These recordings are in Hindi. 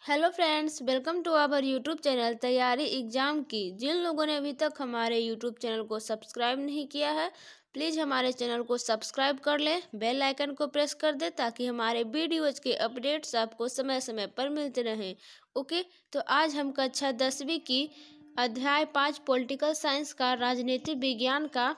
Hello friends, welcome to our YouTube channel तैयारी एग्ज़ाम की। जिन लोगों ने अभी तक हमारे यूट्यूब चैनल को सब्सक्राइब नहीं किया है, प्लीज़ हमारे चैनल को सब्सक्राइब कर लें, बेल आइकन को प्रेस कर दें ताकि हमारे वीडियोज़ के अपडेट्स आपको समय समय पर मिलते रहें। ओके, तो आज हम कक्षा 10वीं की अध्याय 5 पॉलिटिकल साइंस का राजनीतिक विज्ञान का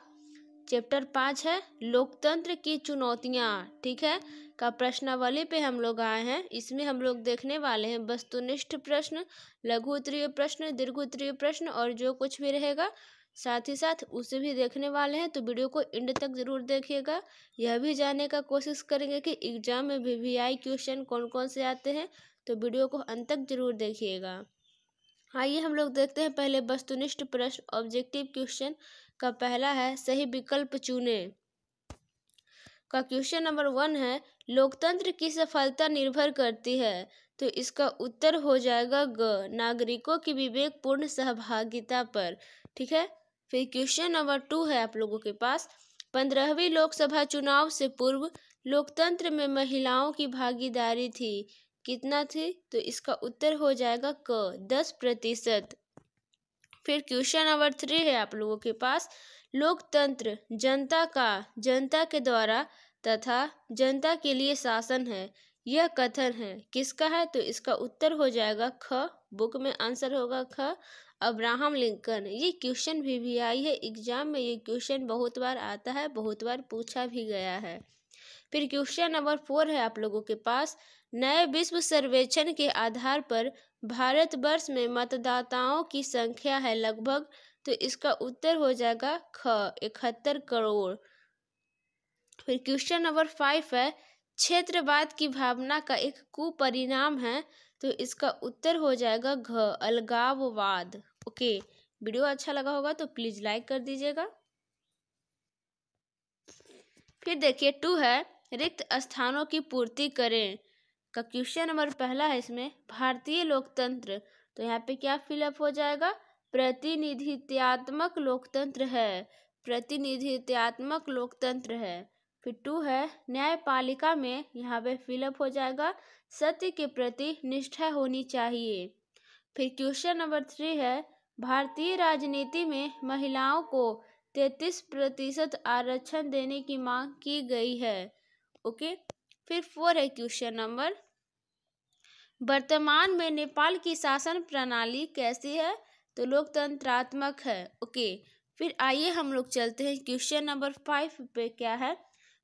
चैप्टर 5 है लोकतंत्र की चुनौतियाँ, ठीक है, का प्रश्नावली पे हम लोग आए हैं। इसमें हम लोग देखने वाले हैं वस्तुनिष्ठ प्रश्न, लघु उत्तरीय प्रश्न, दीर्घ उत्तरीय प्रश्न और जो कुछ भी रहेगा साथ ही साथ उसे भी देखने वाले हैं। तो वीडियो को एंड तक ज़रूर देखिएगा। यह भी जानने का कोशिश करेंगे कि एग्जाम में वीवीआई क्वेश्चन कौन कौन से आते हैं, तो वीडियो को अंत तक जरूर देखिएगा। आइए हम लोग देखते हैं पहले वस्तुनिष्ठ प्रश्न ऑब्जेक्टिव क्वेश्चन का पहला है सही विकल्प चुने का। क्वेश्चन नंबर 1 है लोकतंत्र की सफलता निर्भर करती है, तो इसका उत्तर हो जाएगा ग नागरिकों की विवेकपूर्ण सहभागिता पर, ठीक है। फिर क्वेश्चन नंबर 2 है आप लोगों के पास 15वीं लोकसभा चुनाव से पूर्व लोकतंत्र में महिलाओं की भागीदारी थी, कितना थी, तो इसका उत्तर हो जाएगा क 10%। फिर क्वेश्चन नंबर 3 है आप लोगों के पास लोकतंत्र जनता के द्वारा तथा जनता के लिए शासन है, यह कथन है किसका है, तो इसका उत्तर हो जाएगा ख। बुक में आंसर होगा ख अब्राहम लिंकन। ये क्वेश्चन भी आई है एग्जाम में, ये क्वेश्चन बहुत बार आता है, बहुत बार पूछा भी गया है। फिर क्वेश्चन नंबर 4 है आप लोगों के पास नए विश्व सर्वेक्षण के आधार पर भारतवर्ष में मतदाताओं की संख्या है लगभग, तो इसका उत्तर हो जाएगा ख 71 करोड़। फिर क्वेश्चन नंबर 5 है क्षेत्रवाद की भावना का एक कुपरिणाम है, तो इसका उत्तर हो जाएगा घ अलगाववाद। ओके, वीडियो अच्छा लगा होगा तो प्लीज लाइक कर दीजिएगा। फिर देखिए 2 है रिक्त स्थानों की पूर्ति करें का। क्वेश्चन नंबर पहला है इसमें भारतीय लोकतंत्र, तो यहाँ पे क्या फिलअप हो जाएगा, प्रतिनिधित्वात्मक लोकतंत्र है, प्रतिनिधित्वात्मक लोकतंत्र है। फिर 2 है न्यायपालिका में, यहाँ पे फिलअप हो जाएगा सत्य के प्रति निष्ठा होनी चाहिए। फिर क्वेश्चन नंबर 3 है भारतीय राजनीति में महिलाओं को 33% आरक्षण देने की मांग की गई है। ओके, फिर 4 है क्वेश्चन नंबर वर्तमान में नेपाल की शासन प्रणाली कैसी है, तो लोकतंत्रात्मक है। ओके, फिर आइए हम लोग चलते हैं क्वेश्चन नंबर 5 पे क्या है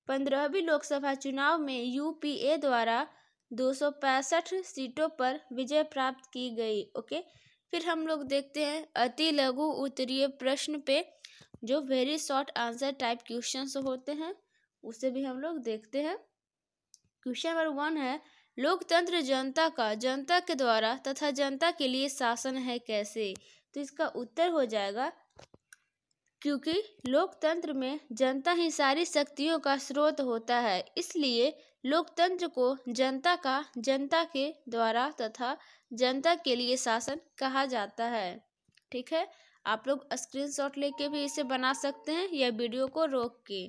15वीं लोकसभा चुनाव में यूपीए द्वारा 265 सीटों पर विजय प्राप्त की गई। ओके, फिर हम लोग देखते हैं अति लघु उत्तरीय प्रश्न पे जो very short answer type questions होते हैं, उसे भी हम लोग देखते हैं। क्वेश्चन नंबर 1 है लोकतंत्र जनता के द्वारा तथा जनता के लिए शासन है कैसे, तो इसका उत्तर हो जाएगा क्योंकि लोकतंत्र में जनता ही सारी शक्तियों का स्रोत होता है, इसलिए लोकतंत्र को जनता के द्वारा तथा जनता के लिए शासन कहा जाता है, ठीक है। आप लोग स्क्रीनशॉट लेके भी इसे बना सकते हैं या वीडियो को रोक के।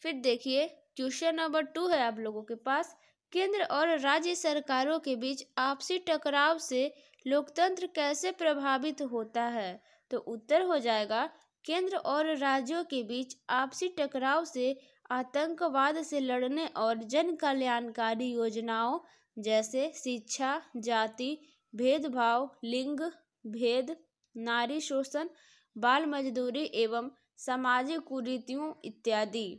फिर देखिए क्वेश्चन नंबर 2 है आप लोगों के पास केंद्र और राज्य सरकारों के बीच आपसी टकराव से लोकतंत्र कैसे प्रभावित होता है, तो उत्तर हो जाएगा केंद्र और राज्यों के बीच आपसी टकराव से आतंकवाद से लड़ने और जन कल्याणकारी योजनाओं जैसे शिक्षा, जाति भेदभाव, लिंग भेद, नारी शोषण, बाल मजदूरी एवं सामाजिक कुरीतियों इत्यादि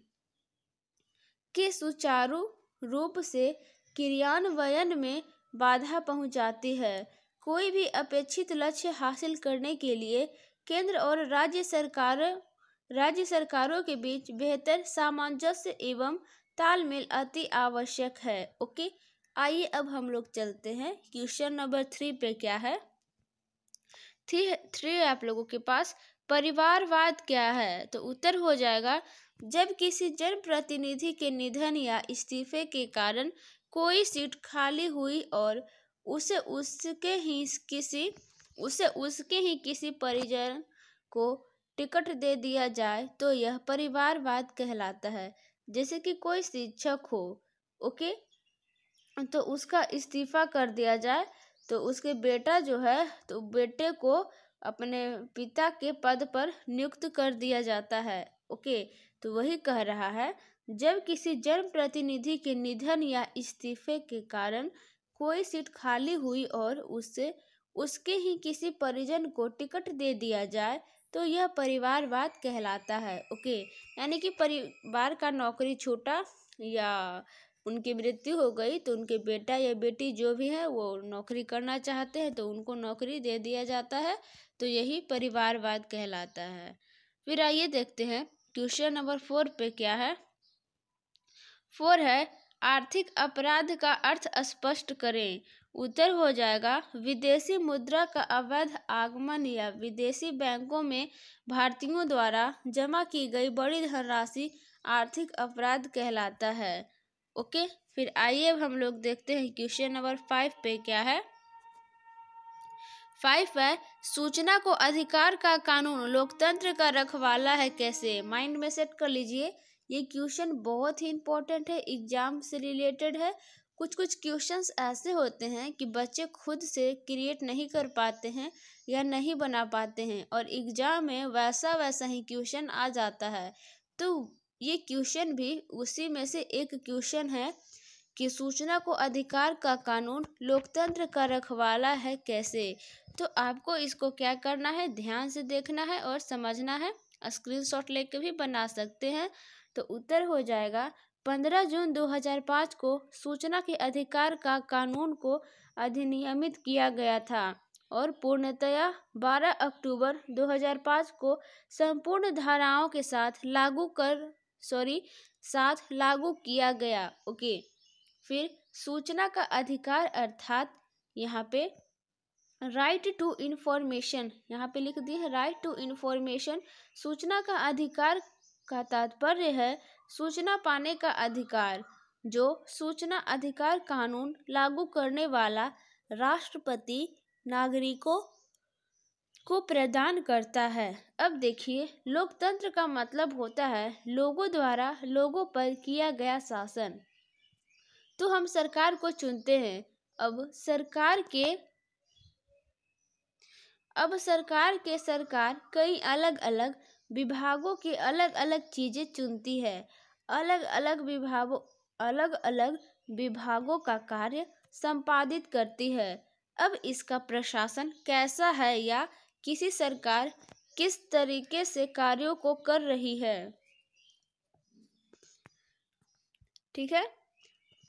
के सुचारू रूप से क्रियान्वयन में बाधा पहुंचाती है। कोई भी अपेक्षित लक्ष्य हासिल करने के लिए केंद्र और राज्य सरकारों के बीच बेहतर सामंजस्य एवं तालमेल अति आवश्यक है। ओके, आइए अब हम लोग चलते हैं क्वेश्चन नंबर 3 पे क्या है। 3 आप लोगों के पास परिवारवाद क्या है, तो उत्तर हो जाएगा जब किसी जनप्रतिनिधि के निधन या इस्तीफे के कारण कोई सीट खाली हुई और उसे उसके ही किसी परिजन को टिकट दे दिया जाए तो यह परिवारवाद कहलाता है। जैसे कि कोई शिक्षक हो, ओके, तो उसका इस्तीफा कर दिया जाए, तो उसके बेटा जो है तो बेटे को अपने पिता के पद पर नियुक्त कर दिया जाता है। ओके, तो वही कह रहा है, जब किसी जन प्रतिनिधि के निधन या इस्तीफे के कारण कोई सीट खाली हुई और उससे उसके ही किसी परिजन को टिकट दे दिया जाए तो यह परिवारवाद कहलाता है। ओके, यानी कि परिवार का नौकरी छोटा या उनकी मृत्यु हो गई तो उनके बेटा या बेटी जो भी है वो नौकरी करना चाहते हैं तो उनको नौकरी दे दिया जाता है, तो यही परिवारवाद कहलाता है। फिर आइए देखते हैं क्वेश्चन नंबर 4 पे क्या है। 4 है, आर्थिक अपराध का अर्थ स्पष्ट करें। उत्तर हो जाएगा, विदेशी मुद्रा का अवैध आगमन या विदेशी बैंकों में भारतीयों द्वारा जमा की गई बड़ी धनराशि आर्थिक अपराध कहलाता है। ओके, फिर आइए अब हम लोग देखते हैं क्वेश्चन नंबर 5 पे क्या है। 5 है, सूचना को अधिकार का कानून लोकतंत्र का रखवाला है कैसे। माइंड में सेट कर लीजिए, ये क्वेश्चन बहुत ही इंपॉर्टेंट है, एग्जाम से रिलेटेड है। कुछ कुछ क्वेश्चंस ऐसे होते हैं कि बच्चे खुद से क्रिएट नहीं कर पाते हैं या नहीं बना पाते हैं और एग्जाम में वैसा वैसा ही क्वेश्चन आ जाता है। तो ये क्वेश्चन भी उसी में से एक क्वेश्चन है कि सूचना को अधिकार का कानून लोकतंत्र का रखवाला है कैसे। तो आपको इसको क्या करना है, ध्यान से देखना है और समझना है। स्क्रीनशॉट लेके भी बना सकते हैं। तो उत्तर हो जाएगा, 15 जून 2005 को सूचना के अधिकार का कानून को अधिनियमित किया गया था और पूर्णतया 12 अक्टूबर 2005 को संपूर्ण धाराओं के साथ लागू किया गया। ओके, फिर सूचना का अधिकार अर्थात यहाँ पे राइट टू इन्फॉर्मेशन, यहाँ पे लिख दिए है राइट टू इन्फॉर्मेशन। सूचना का अधिकार का तात्पर्य है सूचना पाने का अधिकार, जो सूचना अधिकार कानून लागू करने वाला राष्ट्रपति नागरिकों को प्रदान करता है। अब देखिए, लोकतंत्र का मतलब होता है लोगों द्वारा लोगों पर किया गया शासन। तो हम सरकार को चुनते हैं। अब सरकार कई अलग अलग विभागों की अलग अलग चीजें चुनती है। अलग अलग विभागों का कार्य संपादित करती है। अब इसका प्रशासन कैसा है या किसी सरकार किस तरीके से कार्यों को कर रही है, ठीक है,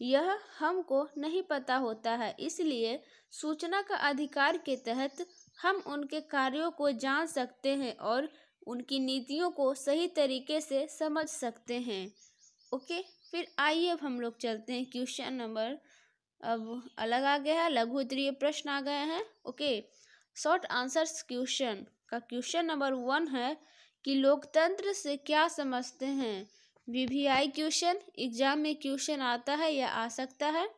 यह हमको नहीं पता होता है। इसलिए सूचना का अधिकार के तहत हम उनके कार्यों को जान सकते हैं और उनकी नीतियों को सही तरीके से समझ सकते हैं। ओके, फिर आइए अब हम लोग चलते हैं क्वेश्चन नंबर, अब अलग आ गया है, लघु उत्तरीय प्रश्न आ गए हैं। ओके, शॉर्ट आंसर्स क्वेश्चन का क्वेश्चन नंबर 1 है कि लोकतंत्र से क्या समझते हैं। VVI क्वेश्चन एग्जाम में क्वेश्चन आता है या आ सकता है।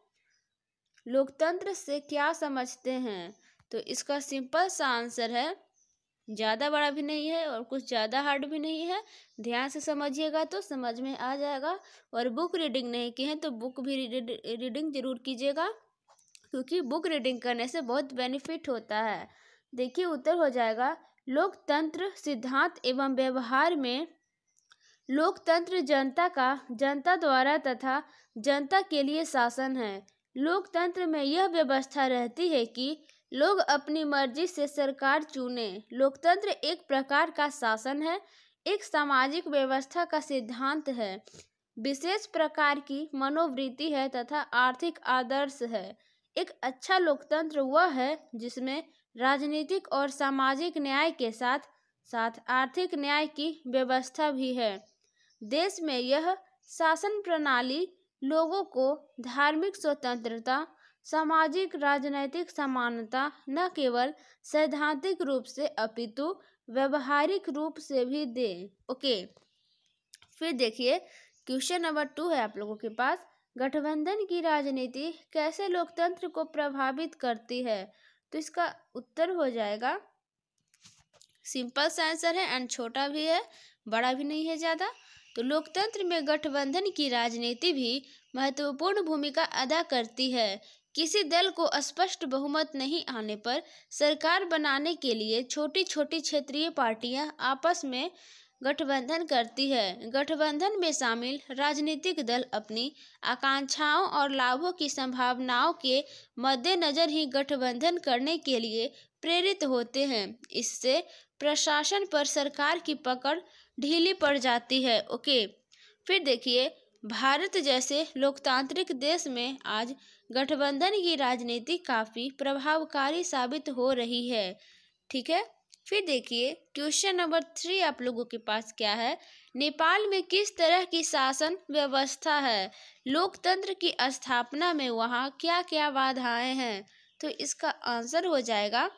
लोकतंत्र से क्या समझते हैं, तो इसका सिंपल सा आंसर है, ज़्यादा बड़ा भी नहीं है और कुछ ज़्यादा हार्ड भी नहीं है। ध्यान से समझिएगा तो समझ में आ जाएगा। और बुक रीडिंग नहीं की है तो बुक भी रीडिंग जरूर कीजिएगा, क्योंकि बुक रीडिंग करने से बहुत बेनिफिट होता है। देखिए, उत्तर हो जाएगा, लोकतंत्र सिद्धांत एवं व्यवहार में लोकतंत्र जनता द्वारा तथा जनता के लिए शासन है। लोकतंत्र में यह व्यवस्था रहती है कि लोग अपनी मर्जी से सरकार चुने। लोकतंत्र एक प्रकार का शासन है, एक सामाजिक व्यवस्था का सिद्धांत है, विशेष प्रकार की मनोवृत्ति है तथा आर्थिक आदर्श है। एक अच्छा लोकतंत्र वह है जिसमें राजनीतिक और सामाजिक न्याय के साथ साथ आर्थिक न्याय की व्यवस्था भी है। देश में यह शासन प्रणाली लोगों को धार्मिक स्वतंत्रता, सामाजिक राजनैतिक समानता न केवल सैद्धांतिक रूप से अपितु व्यवहारिक रूप से भी दे। ओके, फिर देखिए क्वेश्चन नंबर 2 है आप लोगों के पास, गठबंधन की राजनीति कैसे लोकतंत्र को प्रभावित करती है। तो इसका उत्तर हो जाएगा, सिंपल सा आंसर है एंड छोटा भी है, बड़ा भी नहीं है ज़्यादा। तो लोकतंत्र में गठबंधन की राजनीति भी महत्वपूर्ण भूमिका अदा करती है। किसी दल को स्पष्ट बहुमत नहीं आने पर सरकार बनाने के लिए छोटी छोटी क्षेत्रीय पार्टियां आपस में गठबंधन करती है। गठबंधन में शामिल राजनीतिक दल अपनी आकांक्षाओं और लाभों की संभावनाओं के मद्देनजर ही गठबंधन करने के लिए प्रेरित होते हैं। इससे प्रशासन पर सरकार की पकड़ ढीली पड़ जाती है। ओके, फिर देखिए, भारत जैसे लोकतांत्रिक देश में आज गठबंधन की राजनीति काफ़ी प्रभावकारी साबित हो रही है। ठीक है, फिर देखिए क्वेश्चन नंबर 3 आप लोगों के पास क्या है। नेपाल में किस तरह की शासन व्यवस्था है? लोकतंत्र की स्थापना में वहाँ क्या क्या बाधाएं हैं? तो इसका आंसर हो जाएगा,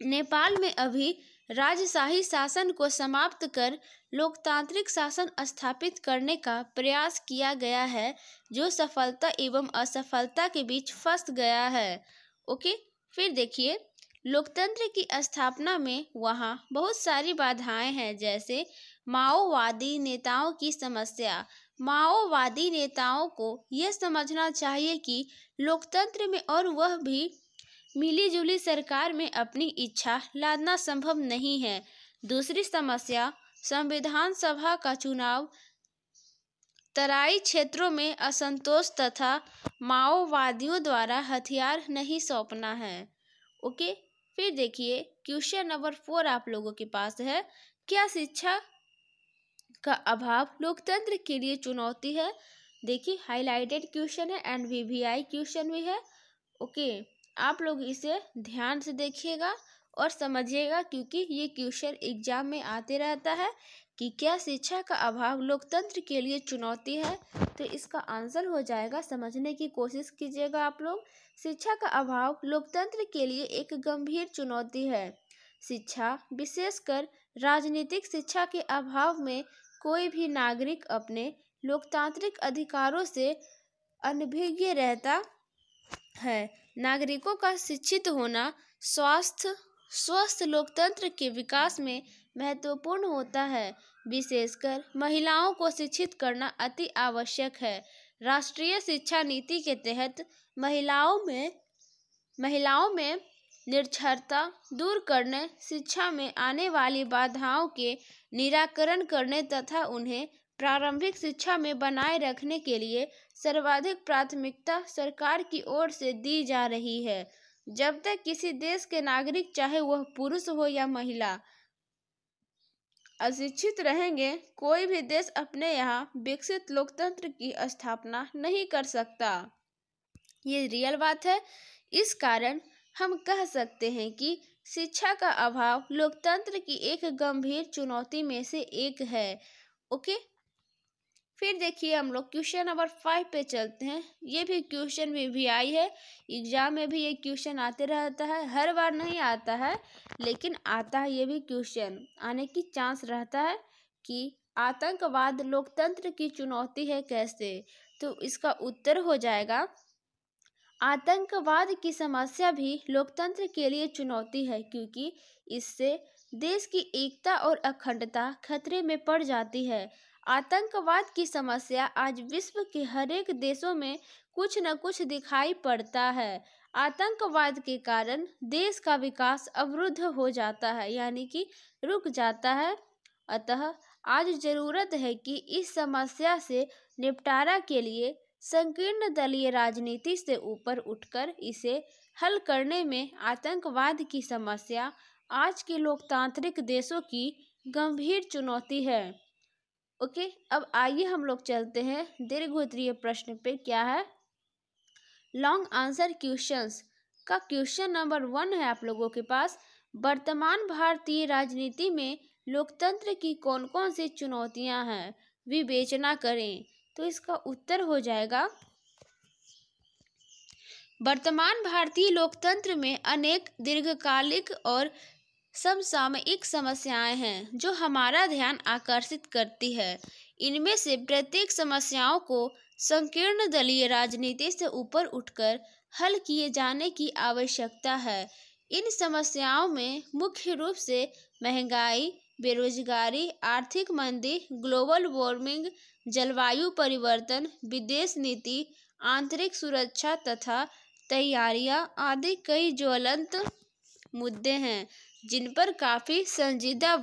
नेपाल में अभी राजशाही शासन को समाप्त कर लोकतांत्रिक शासन स्थापित करने का प्रयास किया गया है, जो सफलता एवं असफलता के बीच फंस गया है। ओके, फिर देखिए, लोकतंत्र की स्थापना में वहाँ बहुत सारी बाधाएं हैं, जैसे माओवादी नेताओं की समस्या। माओवादी नेताओं को यह समझना चाहिए कि लोकतंत्र में और वह भी मिलीजुली सरकार में अपनी इच्छा लादना संभव नहीं है। दूसरी समस्या, संविधान सभा का चुनाव, तराई क्षेत्रों में असंतोष तथा माओवादियों द्वारा हथियार नहीं सौंपना है। ओके, फिर देखिए क्वेश्चन नंबर 4 आप लोगों के पास है, क्या शिक्षा का अभाव लोकतंत्र के लिए चुनौती है? देखिए हाईलाइटेड क्वेश्चन है एंड VVI क्वेश्चन भी है। ओके, आप लोग इसे ध्यान से देखिएगा और समझिएगा, क्योंकि ये क्वेश्चन एग्जाम में आते रहता है कि क्या शिक्षा का अभाव लोकतंत्र के लिए चुनौती है। तो इसका आंसर हो जाएगा, समझने की कोशिश कीजिएगा आप लोग, शिक्षा का अभाव लोकतंत्र के लिए एक गंभीर चुनौती है। शिक्षा, विशेषकर राजनीतिक शिक्षा के अभाव में कोई भी नागरिक अपने लोकतांत्रिक अधिकारों से अनभिज्ञ रहता है। नागरिकों का शिक्षित होना स्वस्थ लोकतंत्र के विकास में महत्वपूर्ण होता है। विशेषकर महिलाओं को शिक्षित करना अति आवश्यक है। राष्ट्रीय शिक्षा नीति के तहत महिलाओं में निरक्षरता दूर करने, शिक्षा में आने वाली बाधाओं के निराकरण करने तथा उन्हें प्रारंभिक शिक्षा में बनाए रखने के लिए सर्वाधिक प्राथमिकता सरकार की ओर से दी जा रही है। जब तक किसी देश के नागरिक, चाहे वह पुरुष हो या महिला, अशिक्षित रहेंगे, कोई भी देश अपने यहाँ विकसित लोकतंत्र की स्थापना नहीं कर सकता। ये रियल बात है। इस कारण हम कह सकते हैं कि शिक्षा का अभाव लोकतंत्र की एक गंभीर चुनौती में से एक है। ओके, फिर देखिए हम लोग क्वेश्चन नंबर 5 पे चलते हैं। ये भी क्वेश्चन VVI है, एग्जाम में भी ये क्वेश्चन आते रहता है, हर बार नहीं आता है लेकिन आता है। ये भी क्वेश्चन आने की चांस रहता है कि आतंकवाद लोकतंत्र की चुनौती है कैसे। तो इसका उत्तर हो जाएगा, आतंकवाद की समस्या भी लोकतंत्र के लिए चुनौती है, क्योंकि इससे देश की एकता और अखंडता खतरे में पड़ जाती है। आतंकवाद की समस्या आज विश्व के हर एक देशों में कुछ न कुछ दिखाई पड़ता है। आतंकवाद के कारण देश का विकास अवरुद्ध हो जाता है, यानी कि रुक जाता है। अतः आज जरूरत है कि इस समस्या से निपटारा के लिए संकीर्ण दलीय राजनीति से ऊपर उठकर इसे हल करने में आतंकवाद की समस्या आज के लोकतांत्रिक देशों की गंभीर चुनौती है। ओके, अब आइए हम लोग चलते हैं दीर्घोत्तरीय प्रश्न पे। क्या है, लॉन्ग आंसर क्वेश्चंस का क्वेश्चन नंबर 1 है आप लोगों के पास, वर्तमान भारतीय राजनीति में लोकतंत्र की कौन कौन सी चुनौतियां हैं, विवेचना करें। तो इसका उत्तर हो जाएगा, वर्तमान भारतीय लोकतंत्र में अनेक दीर्घकालिक और समसामयिक समस्याएं हैं जो हमारा ध्यान आकर्षित करती है। इनमें से प्रत्येक समस्याओं को संकीर्ण दलीय राजनीति से ऊपर उठकर हल किए जाने की आवश्यकता है। इन समस्याओं में मुख्य रूप से महंगाई, बेरोजगारी, आर्थिक मंदी, ग्लोबल वार्मिंग जलवायु परिवर्तन, विदेश नीति, आंतरिक सुरक्षा तथा तैयारियां आदि कई ज्वलंत मुद्दे हैं जिन पर काफ़ी संजीदा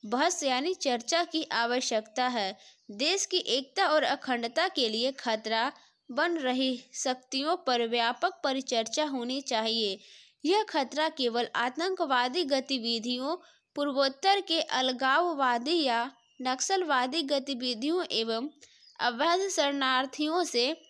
बहस यानी चर्चा की आवश्यकता है। देश की एकता और अखंडता के लिए खतरा बन रही शक्तियों पर व्यापक परिचर्चा होनी चाहिए। यह खतरा केवल आतंकवादी गतिविधियों, पूर्वोत्तर के अलगाववादी या नक्सलवादी गतिविधियों एवं अवैध शरणार्थियों से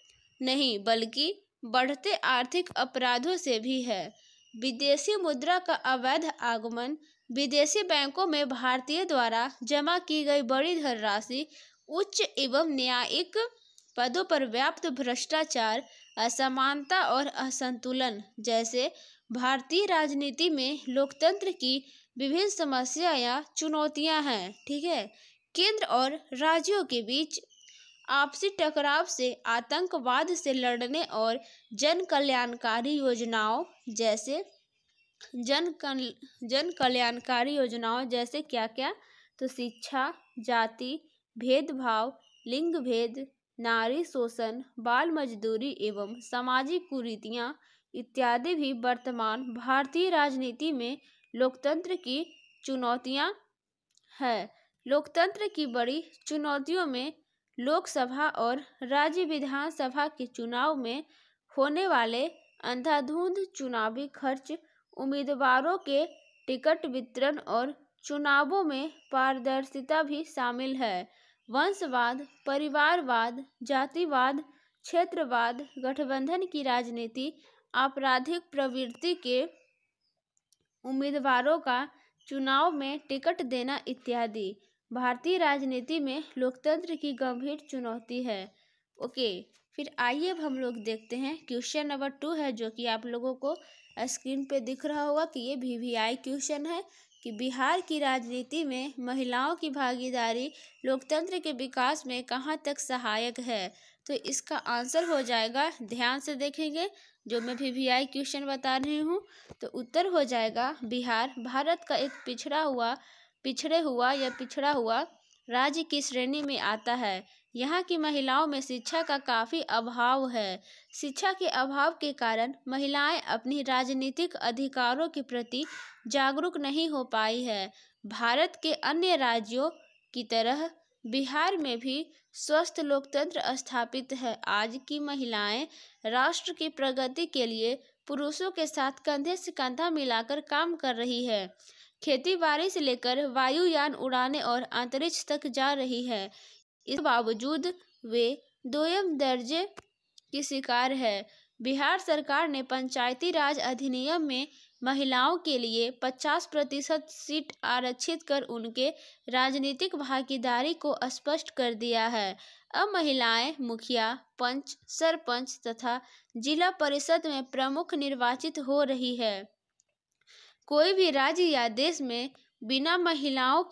नहीं, बल्कि बढ़ते आर्थिक अपराधों से भी है। विदेशी मुद्रा का अवैध आगमन, विदेशी बैंकों में भारतीय द्वारा जमा की गई बड़ी धनराशि, उच्च एवं न्यायिक पदों पर व्याप्त भ्रष्टाचार, असमानता और असंतुलन जैसे भारतीय राजनीति में लोकतंत्र की विभिन्न समस्या या चुनौतियां हैं। ठीक है। केंद्र और राज्यों के बीच आपसी टकराव से आतंकवाद से लड़ने और जन कल्याणकारी योजनाओं जैसे क्या क्या, तो शिक्षा, जाति भेदभाव, लिंग भेद, नारी शोषण, बाल मजदूरी एवं सामाजिक कुरीतियां इत्यादि भी वर्तमान भारतीय राजनीति में लोकतंत्र की चुनौतियां हैं। लोकतंत्र की बड़ी चुनौतियों में लोकसभा और राज्य विधानसभा के चुनाव में होने वाले अंधाधुंध चुनावी खर्च, उम्मीदवारों के टिकट वितरण और चुनावों में पारदर्शिता भी शामिल है। वंशवाद, परिवारवाद, जातिवाद, क्षेत्रवाद, गठबंधन की राजनीति, आपराधिक प्रवृत्ति के उम्मीदवारों का चुनाव में टिकट देना इत्यादि भारतीय राजनीति में लोकतंत्र की गंभीर चुनौती है। ओके, फिर आइए अब हम लोग देखते हैं क्वेश्चन नंबर 2 है, जो कि आप लोगों को स्क्रीन पे दिख रहा होगा कि ये VVI क्वेश्चन है कि बिहार की राजनीति में महिलाओं की भागीदारी लोकतंत्र के विकास में कहाँ तक सहायक है। तो इसका आंसर हो जाएगा, ध्यान से देखेंगे जो मैं VVI क्वेश्चन बता रही हूँ, तो उत्तर हो जाएगा बिहार भारत का एक पिछड़ा हुआ राज्य की श्रेणी में आता है। यहाँ की महिलाओं में शिक्षा का काफ़ी अभाव है। शिक्षा के अभाव के कारण महिलाएं अपनी राजनीतिक अधिकारों के प्रति जागरूक नहीं हो पाई है। भारत के अन्य राज्यों की तरह बिहार में भी स्वस्थ लोकतंत्र स्थापित है। आज की महिलाएं राष्ट्र की प्रगति के लिए पुरुषों के साथ कंधे से कंधा मिलाकर काम कर रही है। खेती बाड़ी से लेकर वायुयान उड़ाने और अंतरिक्ष तक जा रही है। इसके बावजूद वे दोयम दर्जे की शिकार है। बिहार सरकार ने पंचायती राज अधिनियम में महिलाओं के लिए 50% सीट आरक्षित कर उनके राजनीतिक भागीदारी को स्पष्ट कर दिया है। अब महिलाएं मुखिया, पंच, सरपंच तथा जिला परिषद में प्रमुख निर्वाचित हो रही है। कोई भी राज्य या देश में बिना महिलाओं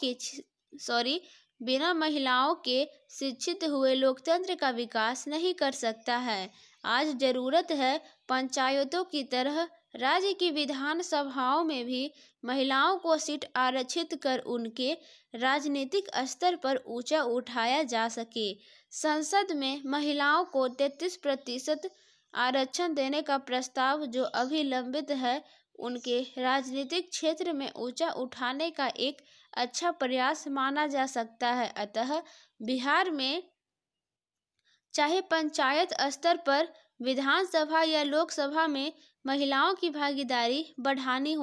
के शिक्षित हुए लोकतंत्र का विकास नहीं कर सकता है। आज जरूरत है पंचायतों की तरह राज्य की विधान सभाओं में भी महिलाओं को सीट आरक्षित कर उनके राजनीतिक स्तर पर ऊंचा उठाया जा सके। संसद में महिलाओं को 33% आरक्षण देने का प्रस्ताव जो अभी लंबित है, उनके राजनीतिक क्षेत्र में ऊंचा उठाने का एक अच्छा प्रयास माना जा सकता है। अतः बिहार में चाहे पंचायत स्तर पर, विधानसभा या लोकसभा में महिलाओं की भागीदारी बढ़ानी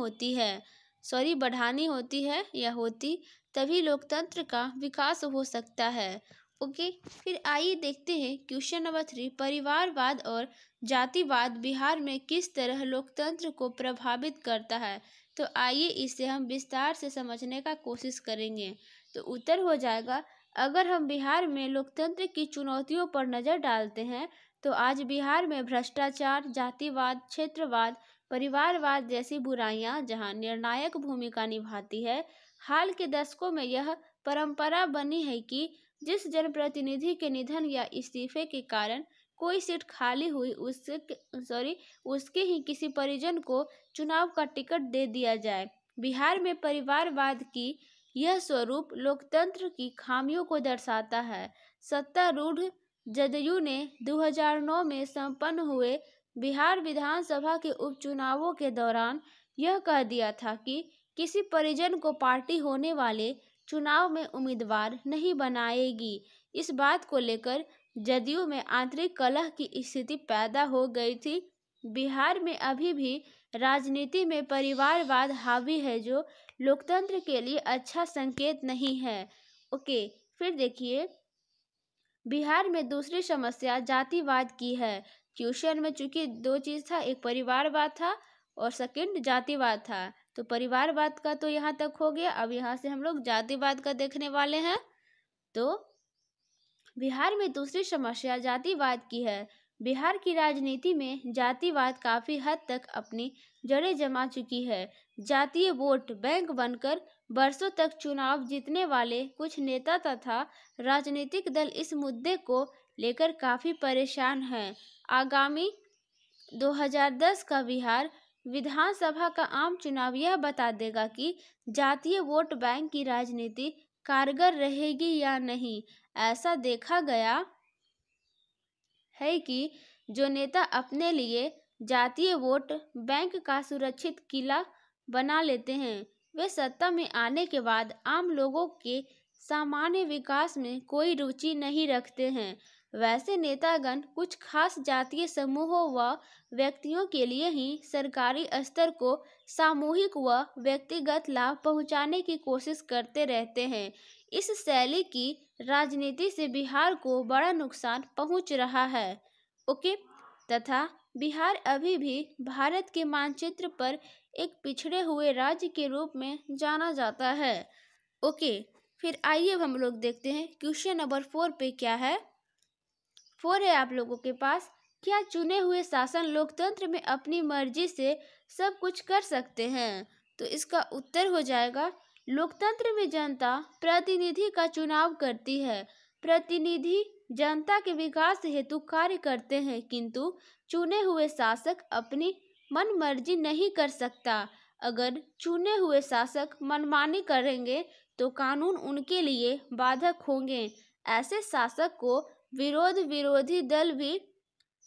होती तभी लोकतंत्र का विकास हो सकता है। ओके, फिर आइए देखते हैं क्वेश्चन नंबर 3, परिवारवाद और जातिवाद बिहार में किस तरह लोकतंत्र को प्रभावित करता है। तो आइए इसे हम विस्तार से समझने का कोशिश करेंगे। तो उत्तर हो जाएगा, अगर हम बिहार में लोकतंत्र की चुनौतियों पर नज़र डालते हैं तो आज बिहार में भ्रष्टाचार, जातिवाद, क्षेत्रवाद, परिवारवाद जैसी बुराइयां जहां निर्णायक भूमिका निभाती है। हाल के दशकों में यह परंपरा बनी है कि जिस जनप्रतिनिधि के निधन या इस्तीफे के कारण कोई सीट खाली हुई उसके ही किसी परिजन को चुनाव का टिकट दे दिया जाए। बिहार में परिवारवाद की यह स्वरूप लोकतंत्र की खामियों को दर्शाता है। सत्तारूढ़ जदयू ने 2009 में संपन्न हुए बिहार विधानसभा के उपचुनावों के दौरान यह कह दिया था कि किसी परिजन को पार्टी होने वाले चुनाव में उम्मीदवार नहीं बनाएगी। इस बात को लेकर जदयू में आंतरिक कलह की स्थिति पैदा हो गई थी। बिहार में अभी भी राजनीति में परिवारवाद हावी है, जो लोकतंत्र के लिए अच्छा संकेत नहीं है। ओके, फिर देखिए, बिहार में दूसरी समस्या जातिवाद की है। क्वेश्चन में चूंकि दो चीज था, एक परिवारवाद था और सेकंड जातिवाद था, तो परिवारवाद का तो यहाँ तक हो गया। अब यहाँ से हम लोग जातिवाद का देखने वाले हैं। तो बिहार में दूसरी समस्या जातिवाद की है। बिहार की राजनीति में जातिवाद काफी हद तक अपनी जड़ें जमा चुकी है। जातीय वोट बैंक बनकर वर्षों तक चुनाव जीतने वाले कुछ नेता तथा राजनीतिक दल इस मुद्दे को लेकर काफी परेशान हैं। आगामी 2010 का बिहार विधानसभा का आम चुनाव यह बता देगा कि जातीय वोट बैंक की राजनीति कारगर रहेगी या नहीं। ऐसा देखा गया है कि जो नेता अपने लिए जातीय वोट बैंक का सुरक्षित किला बना लेते हैं, वे सत्ता में आने के बाद आम लोगों के सामान्य विकास में कोई रुचि नहीं रखते हैं। वैसे नेतागण कुछ खास जातीय समूहों व व्यक्तियों के लिए ही सरकारी स्तर को सामूहिक व व्यक्तिगत लाभ पहुंचाने की कोशिश करते रहते हैं। इस शैली की राजनीति से बिहार को बड़ा नुकसान पहुंच रहा है। ओके, तथा बिहार अभी भी भारत के मानचित्र पर एक पिछड़े हुए राज्य के रूप में जाना जाता है। ओके, फिर आइए हम लोग देखते हैं क्वेश्चन नंबर 4 पे क्या है। 4 है आप लोगों के पास, क्या चुने हुए शासन लोकतंत्र में अपनी मर्जी से सब कुछ कर सकते हैं? तो इसका उत्तर हो जाएगा, लोकतंत्र में जनता प्रतिनिधि का चुनाव करती है। प्रतिनिधि जनता के विकास हेतु कार्य करते हैं, किंतु चुने हुए शासक अपनी मन मर्जी नहीं कर सकता। अगर चुने हुए शासक मनमानी करेंगे तो कानून उनके लिए बाधक होंगे। ऐसे शासक को विरोधी दल भी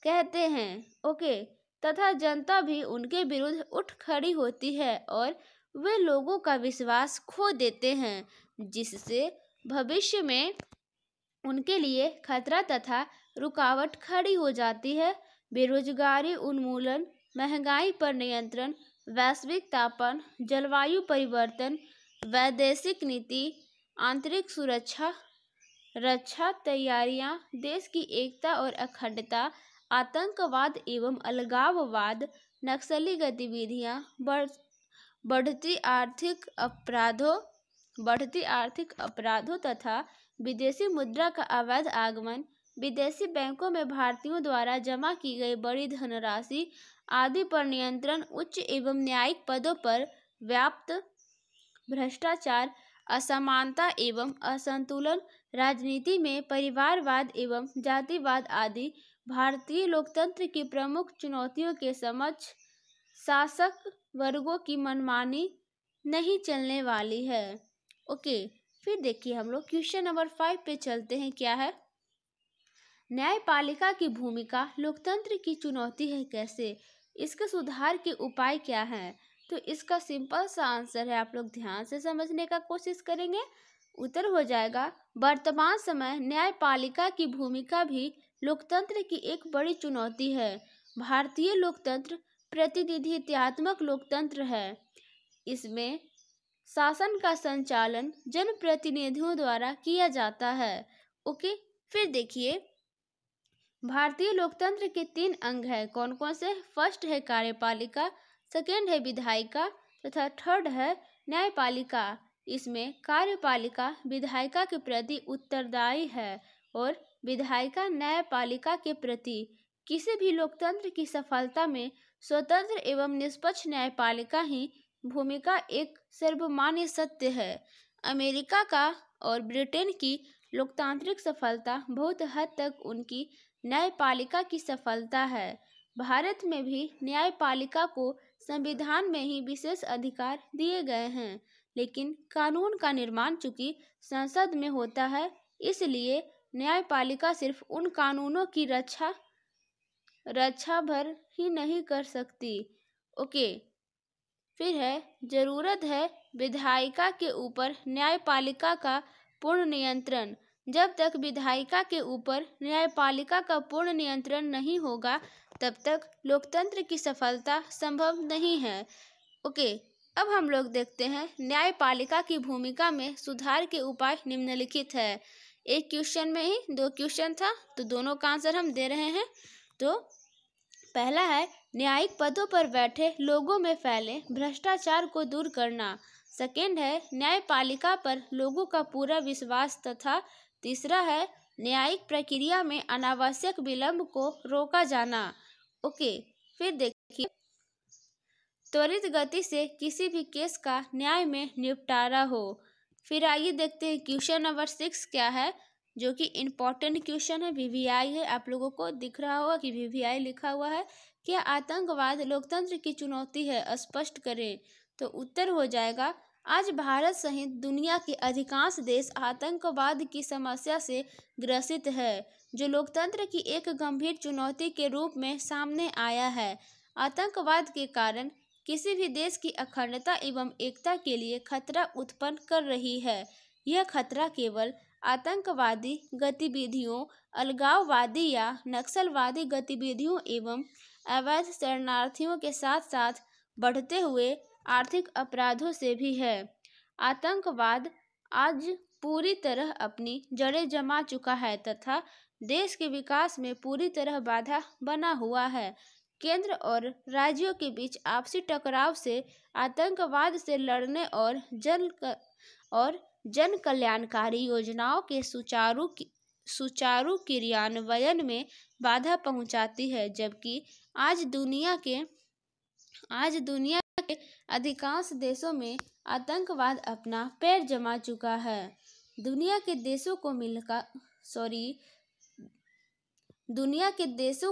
कहते हैं। ओके, तथा जनता भी उनके विरुद्ध उठ खड़ी होती है और वे लोगों का विश्वास खो देते हैं, जिससे भविष्य में उनके लिए खतरा तथा रुकावट खड़ी हो जाती है। बेरोजगारी उन्मूलन, महंगाई पर नियंत्रण, वैश्विक तापन, जलवायु परिवर्तन, वैदेशिक नीति, आंतरिक सुरक्षा, रक्षा तैयारियां, देश की एकता और अखंडता, आतंकवाद एवं अलगाववाद, नक्सली गतिविधियां, बढ़ती आर्थिक अपराधों तथा विदेशी मुद्रा का अवैध आगमन, विदेशी बैंकों में भारतीयों द्वारा जमा की गई बड़ी धनराशि आदि पर नियंत्रण, उच्च एवं न्यायिक पदों पर व्याप्त भ्रष्टाचार, असमानता एवं असंतुलन, राजनीति में परिवारवाद एवं जातिवाद आदि भारतीय लोकतंत्र की प्रमुख चुनौतियों के समक्ष शासक वर्गों की मनमानी नहीं चलने वाली है। ओके, फिर देखिए हम लोग क्वेश्चन नंबर 5 पे चलते हैं। क्या है, न्यायपालिका की भूमिका लोकतंत्र की चुनौती है कैसे? इसके सुधार के उपाय क्या हैं? तो इसका सिंपल सा आंसर है, आप लोग ध्यान से समझने का कोशिश करेंगे। उत्तर हो जाएगा, वर्तमान समय न्यायपालिका की भूमिका भी लोकतंत्र की एक बड़ी चुनौती है। भारतीय लोकतंत्र प्रतिनिधित्वात्मक लोकतंत्र है। इसमें शासन का संचालन जनप्रतिनिधियों द्वारा किया जाता है। ओके, फिर देखिए, भारतीय लोकतंत्र के 3 अंग है। कौन कौन से? फर्स्ट है कार्यपालिका, सेकेंड है विधायिका तथा थर्ड है न्यायपालिका। इसमें कार्यपालिका विधायिका के प्रति उत्तरदायी है और विधायिका न्यायपालिका के प्रति। किसी भी लोकतंत्र की सफलता में स्वतंत्र एवं निष्पक्ष न्यायपालिका ही भूमिका एक सर्वमान्य सत्य है। अमेरिका का और ब्रिटेन की लोकतांत्रिक सफलता बहुत हद तक उनकी न्यायपालिका की सफलता है। भारत में भी न्यायपालिका को संविधान में ही विशेष अधिकार दिए गए हैं, लेकिन कानून का निर्माण चूंकि संसद में होता है, इसलिए न्यायपालिका सिर्फ उन कानूनों की रक्षा भर ही नहीं कर सकती। ओके, फिर है जरूरत है विधायिका के ऊपर न्यायपालिका का पूर्ण नियंत्रण। जब तक विधायिका के ऊपर न्यायपालिका का पूर्ण नियंत्रण नहीं होगा तब तक लोकतंत्र की सफलता संभव नहीं है। ओके, अब हम लोग देखते हैं न्यायपालिका की भूमिका में सुधार के उपाय निम्नलिखित है। एक क्वेश्चन में ही 2 क्वेश्चन था तो दोनों का आंसर हम दे रहे हैं। तो पहला है न्यायिक पदों पर बैठे लोगों में फैले भ्रष्टाचार को दूर करना। सेकेंड है न्यायपालिका पर लोगों का पूरा विश्वास तथा तीसरा है न्यायिक प्रक्रिया में अनावश्यक विलंब को रोका जाना। ओके, फिर देखिए त्वरित गति से किसी भी केस का न्याय में निपटारा हो। फिर आइए देखते हैं क्वेश्चन नंबर 6 क्या है, जो कि इम्पोर्टेंट क्वेश्चन है, वीवीआई है। आप लोगों को दिख रहा होगा कि वीवीआई लिखा हुआ है। क्या आतंकवाद लोकतंत्र की चुनौती है, स्पष्ट करें। तो उत्तर हो जाएगा आज भारत सहित दुनिया के अधिकांश देश आतंकवाद की समस्या से ग्रसित है, जो लोकतंत्र की एक गंभीर चुनौती के रूप में सामने आया है। आतंकवाद के कारण किसी भी देश की अखंडता एवं एकता के लिए खतरा उत्पन्न कर रही है। यह खतरा केवल आतंकवादी गतिविधियों, अलगाववादी या नक्सलवादी गतिविधियों एवं अवैध शरणार्थियों के साथ साथ बढ़ते हुए आर्थिक अपराधों से भी है। आतंकवाद आज पूरी तरह अपनी जड़ें जमा चुका है तथा देश के विकास में पूरी तरह बाधा बना हुआ है। केंद्र और राज्यों के बीच आपसी टकराव से आतंकवाद से लड़ने और जन कल्याणकारी योजनाओं के सुचारू क्रियान्वयन में बाधा पहुंचाती है, जबकि आज दुनिया के अधिकांश देशों में आतंकवाद अपना पैर जमा चुका है। दुनिया के देशों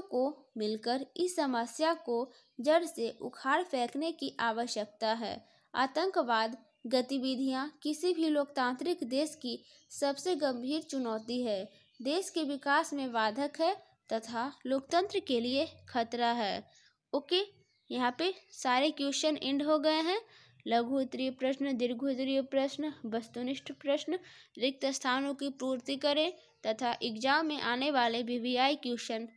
को मिलकर इस समस्या को जड़ से उखाड़ फेंकने की आवश्यकता है। आतंकवाद गतिविधियां किसी भी लोकतांत्रिक देश की सबसे गंभीर चुनौती है, देश के विकास में बाधक है तथा लोकतंत्र के लिए खतरा है। ओके, यहाँ पे सारे क्वेश्चन एंड हो गए हैं। लघु उत्तरीय प्रश्न, दीर्घ उत्तरीय प्रश्न, वस्तुनिष्ठ प्रश्न, रिक्त स्थानों की पूर्ति करें तथा एग्जाम में आने वाले वीवीआई क्वेश्चन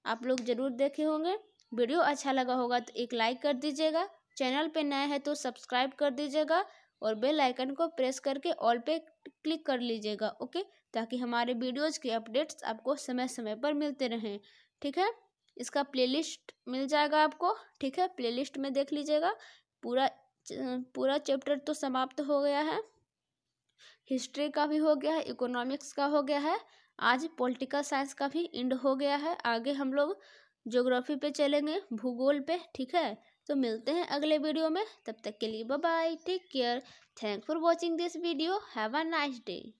आप लोग जरूर देखे होंगे। वीडियो अच्छा लगा होगा तो एक लाइक कर दीजिएगा, चैनल पे नए हैं तो सब्सक्राइब कर दीजिएगा और बेल आइकन को प्रेस करके ऑल पे क्लिक कर लीजिएगा। ओके, ताकि हमारे वीडियोज़ के अपडेट्स आपको समय समय पर मिलते रहें। ठीक है, इसका प्लेलिस्ट मिल जाएगा आपको। ठीक है, प्लेलिस्ट में देख लीजिएगा। पूरा चैप्टर तो समाप्त हो गया है, हिस्ट्री का भी हो गया है, इकोनॉमिक्स का हो गया है, आज पॉलिटिकल साइंस का भी एंड हो गया है। आगे हम लोग ज्योग्राफी पे चलेंगे, भूगोल पे। ठीक है, तो मिलते हैं अगले वीडियो में, तब तक के लिए bye bye, take care, thank for watching this video, have a nice day.